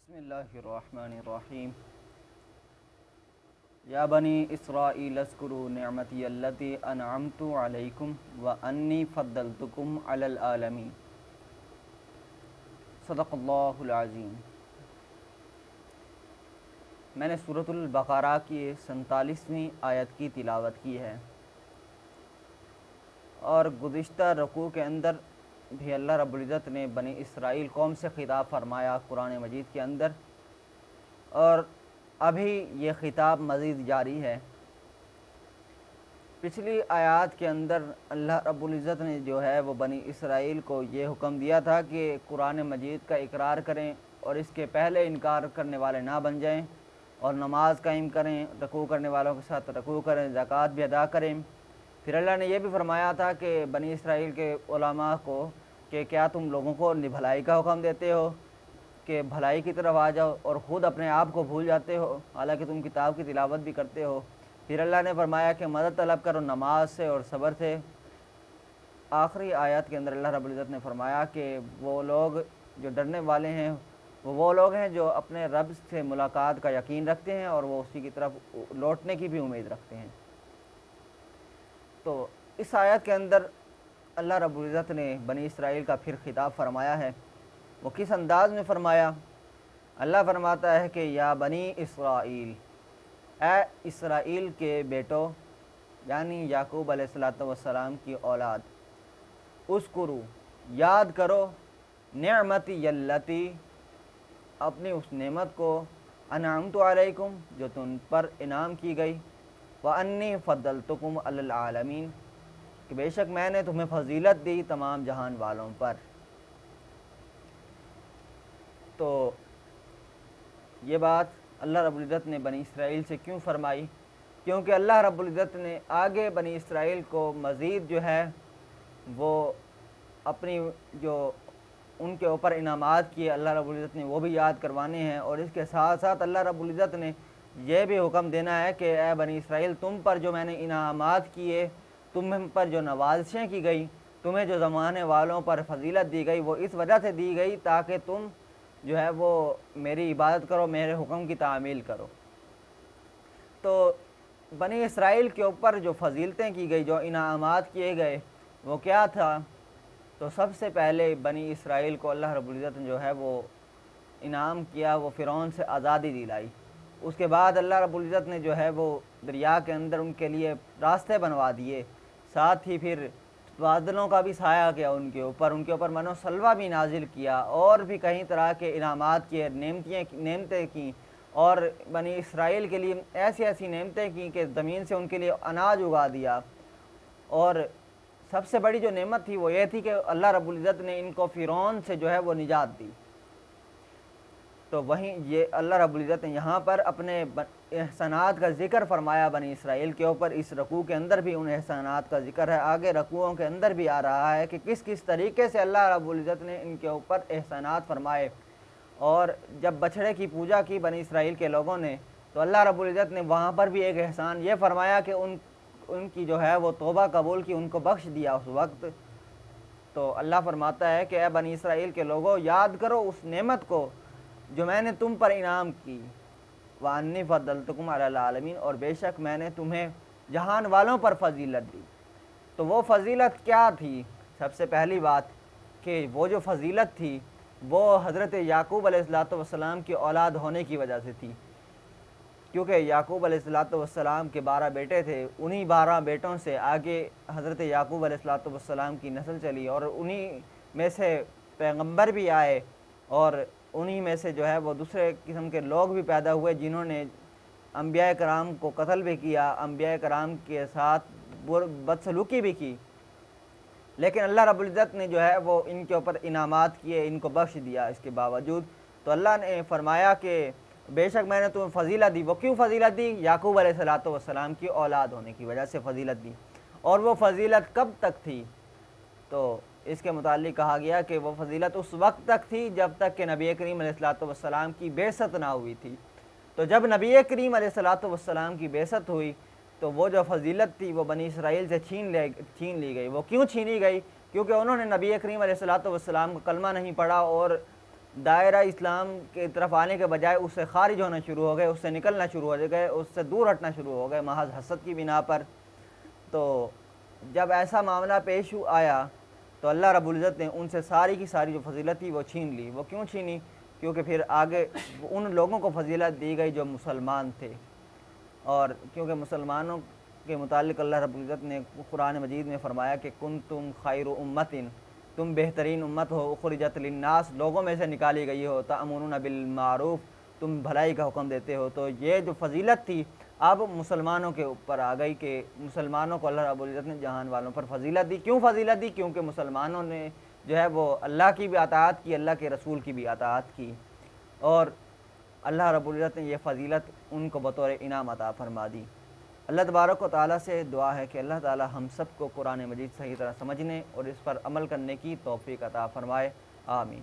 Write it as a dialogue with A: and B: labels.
A: بسم اللہ الرحمن الرحیم یا بنی اسرائیل اذکروا نعمتی التی انعمت علیکم وانی فضلتکم علی العالمین۔ صدق اللہ العظیم۔ میں نے سورۃ البقرہ کی 47ویں آیت کی تلاوت کی ہے، اور گزشتہ رکوع کے اندر بھی اللہ رب العزت نے بنی اسرائیل قوم سے خطاب فرمایا قرآن مجید کے اندر، اور ابھی یہ خطاب مزید جاری ہے۔ پچھلی آیات کے اندر اللہ رب العزت نے جو ہے وہ بنی اسرائیل کو یہ حکم دیا تھا کہ قرآن مجید کا اقرار کریں اور اس کے پہلے انکار کرنے والے نہ بن جائیں، اور نماز قائم کریں، رکوع کرنے والوں کے ساتھ رکوع کریں، زکوٰۃ بھی ادا کریں۔ پھر اللہ نے یہ بھی فرمایا تھا کہ بنی اسرائیل کے علماء کو کہ کیا تم لوگوں کو بھلائی کا حکم دیتے ہو کہ بھلائی کی طرف آ جاؤ، اور خود اپنے آپ کو بھول جاتے ہو حالانکہ تم کتاب کی تلاوت بھی کرتے ہو۔ پھر اللہ نے فرمایا کہ مدد طلب کرو نماز سے اور صبر سے۔ آخری آیات کے اندر اللہ رب العزت نے فرمایا کہ وہ لوگ جو ڈرنے والے ہیں وہ لوگ ہیں جو اپنے رب سے ملاقات کا یقین رکھتے ہیں اور وہ اسی کی طرف لوٹنے کی بھی امید رکھتے ہیں۔ تو اس آیت کے اندر اللہ رب العزت نے بنی اسرائیل کا پھر خطاب فرمایا ہے۔ وہ کس انداز میں فرمایا؟ اللہ فرماتا ہے کہ یا بنی اسرائیل، اے اسرائیل کے بیٹو، یعنی یعقوب علیہ السلام کی اولاد، اذکروا، یاد کرو، نعمتی التی، اپنی اس نعمت کو، انعمت علیکم، جو تم پر انعام کی گئی، وانی فضلتکم علی العالمین، کہ بے شک میں نے تمہیں فضیلت دی تمام جہان والوں پر۔ تو یہ بات اللہ رب العزت نے بنی اسرائیل سے کیوں فرمائی؟ کیونکہ اللہ رب العزت نے آگے بنی اسرائیل کو مزید جو ہے وہ اپنی جو ان کے اوپر انعامات کیے اللہ رب العزت نے وہ بھی یاد کروانے ہیں، اور اس کے ساتھ ساتھ اللہ رب العزت نے یہ بھی حکم دینا ہے کہ اے بنی اسرائیل، تم پر جو میں نے انعامات کیے، تم پر جو نوازشیں کی گئی، تمہیں جو زمانے والوں پر فضیلت دی گئی، وہ اس وجہ سے دی گئی تاکہ تم جو ہے وہ میری عبادت کرو، میرے حکم کی تعمیل کرو۔ تو بنی اسرائیل کے اوپر جو فضیلتیں کی گئی، جو انعامات کیے گئے، وہ کیا تھا؟ تو سب سے پہلے بنی اسرائیل کو اللہ رب العزت نے جو ہے وہ انعام کیا، وہ فرعون سے آزادی دلائی۔ اس کے بعد اللہ رب العزت نے جو ہے وہ دریا کے اندر ان کے لیے راستے بنوا دیے، ساتھ ہی پھر بادلوں کا بھی سایہ کیا ان کے اوپر من و سلوہ بھی نازل کیا، اور بھی کئی طرح کے انعامات کیے، نعمتیں کیں، اور بنی اسرائیل کے لیے ایسی ایسی نعمتیں کیں کہ زمین سے ان کے لیے اناج اگا دیا۔ اور سب سے بڑی جو نعمت تھی وہ یہ تھی کہ اللہ رب العزت نے ان کو فرعون سے جو ہے وہ نجات دی۔ تو وہیں یہ اللہ رب العزت نے یہاں پر اپنے احسانات کا ذکر فرمایا بنی اسرائیل کے اوپر۔ اس رکوع کے اندر بھی ان احسانات کا ذکر ہے، آگے رکوعوں کے اندر بھی آ رہا ہے کہ کس کس طریقے سے اللہ رب العزت نے ان کے اوپر احسانات فرمائے۔ اور جب بچھڑے کی پوجا کی بنی اسرائیل کے لوگوں نے، تو اللہ رب العزت نے وہاں پر بھی ایک احسان یہ فرمایا کہ ان کی جو ہے وہ توبہ قبول کی، ان کو بخش دیا اس وقت۔ تو اللہ فرماتا ہے کہ اے بنی اسرائیل کے لوگوں، یاد کرو اس نعمت کو جو میں نے تم پر انعام کی، وانی فضلتکم علی العالمین، اور بے شک میں نے تمہیں جہان والوں پر فضیلت دی۔ تو وہ فضیلت کیا تھی؟ سب سے پہلی بات کہ وہ جو فضیلت تھی وہ حضرت یعقوب علیہ السلام کی اولاد ہونے کی وجہ سے تھی، کیونکہ یعقوب علیہ السلام کے 12 بیٹے تھے، انہی 12 بیٹوں سے آگے حضرت یعقوب علیہ السلام کی نسل چلی، اور انہی میں سے پیغمبر بھی آئے، اور انہی میں سے جو ہے وہ دوسرے قسم کے لوگ بھی پیدا ہوئے جنہوں نے انبیاء کرام کو قتل بھی کیا، انبیاء کرام کے ساتھ بدسلوکی بھی کی، لیکن اللہ رب العزت نے جو ہے وہ ان کے اوپر انعامات کیے، ان کو بخش دیا اس کے باوجود۔ تو اللہ نے فرمایا کہ بے شک میں نے تمہیں فضیلت دی۔ وہ کیوں فضیلت دی؟ یعقوب علیہ السلام کی اولاد ہونے کی وجہ سے فضیلت دی۔ اور وہ فضیلت کب تک تھی؟ تو اس کے متعلق کہا گیا کہ وہ فضیلت اس وقت تک تھی جب تک کہ نبی کریم علیہ السلام کی بعثت نہ ہوئی تھی۔ تو جب نبی کریم علیہ السلام کی بعثت ہوئی تو وہ جو فضیلت تھی وہ بنی اسرائیل سے چھین لی گئی۔ وہ کیوں چھینی گئی؟ کیونکہ انہوں نے نبی کریم علیہ السلام کا کلمہ نہیں پڑھا، اور دائرہ اسلام کی طرف آنے کے بجائے اس سے خارج ہونا شروع ہو گئے، اس سے نکلنا شروع ہو گئے، اس سے دور ہٹنا شروع ہو گئے محض حسد کی بنا پر۔ تو جب ایسا معاملہ پیش آیا تو اللہ رب العزت نے ان سے ساری کی ساری جو فضیلت تھی وہ چھین لی۔ وہ کیوں چھینی؟ کیونکہ پھر آگے ان لوگوں کو فضیلت دی گئی جو مسلمان تھے، اور کیونکہ مسلمانوں کے متعلق اللہ رب العزت نے قرآن مجید میں فرمایا کہ کنتم خیر امت، تم بہترین امت ہو، اخرجت للناس، لوگوں میں سے نکالی گئی ہو، تأمرون بالمعروف، تم بھلائی کا حکم دیتے ہو۔ تو یہ جو فضیلت تھی اب مسلمانوں کے اوپر آ گئی کہ مسلمانوں کو اللہ رب العزت نے جہان والوں پر فضیلت دی۔ کیوں فضیلت دی؟ کیونکہ مسلمانوں نے جو ہے وہ اللہ کی بھی اطاعت کی، اللہ کے رسول کی بھی اطاعت کی، اور اللہ رب العزت نے یہ فضیلت ان کو بطور انعام عطا فرما دی۔ اللہ تبارک و تعالیٰ سے دعا ہے کہ اللہ تعالیٰ ہم سب کو قرآن مجید صحیح طرح سمجھنے اور اس پر عمل کرنے کی توفیق عطا فرمائے، آمین۔